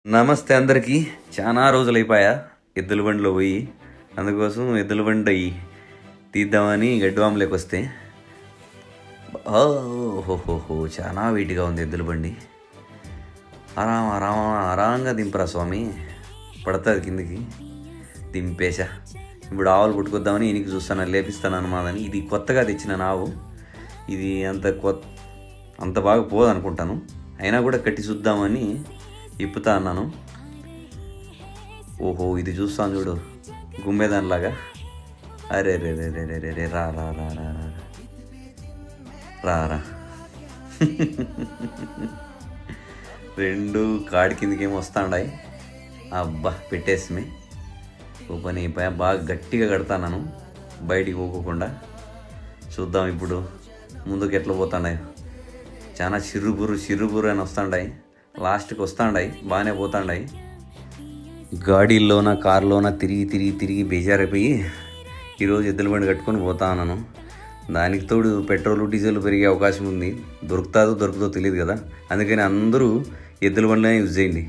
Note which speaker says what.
Speaker 1: నమస్తే అందరికీ. చాలా రోజులైపోయా ఎద్దుల బండిలో పోయి. అందుకోసం ఎద్దుల బండి తీద్దామని గడ్డివాములోకి వస్తే ఓహోహోహో చాలా వెయిట్గా ఉంది ఎద్దుల బండి. ఆరాంగా దింపరా స్వామి, పడుతుంది కిందికి. దింపేశా. ఇప్పుడు ఆవులు పుట్టుకొద్దామని ఈయనకి చూస్తాను, లేపిస్తాను అనమాదని. ఇది కొత్తగా తెచ్చిన ఆవు. ఇది అంత బాగా పోదనుకుంటాను, అయినా కూడా కట్టి చూద్దామని ఇప్పుతా అన్నాను. ఓహో ఇది చూస్తాను చూడు, గుమ్మేదానిలాగా. అరే రే రే రే రే రే రా రా రా రా రా రా రెండు కాడి కిందకేమో వస్తాండాయి. అబ్బా పెట్టేసి ఓ పని అయిపోయా. బాగా గట్టిగా కడతాను బయటికి పోకోకుండా. చూద్దాం ఇప్పుడు ముందుకు ఎట్లా పోతాండాయి. చాలా చిర్రుబుర్రు అని వస్తాండాయి. లాస్ట్కి వస్తాండాయి, బాగానే పోతాండాయి. గాడీల్లోన కారులోన తిరిగి బేజారైపోయి ఈరోజు ఎద్దుల బండి కట్టుకొని పోతా ఉన్నాను. దానికి తోడు పెట్రోల్ డీజిల్ పెరిగే అవకాశం ఉంది. దొరుకుతుందో తెలియదు కదా, అందుకని అందరూ ఎద్దుల బండిలోనే యూజ్ చేయండి.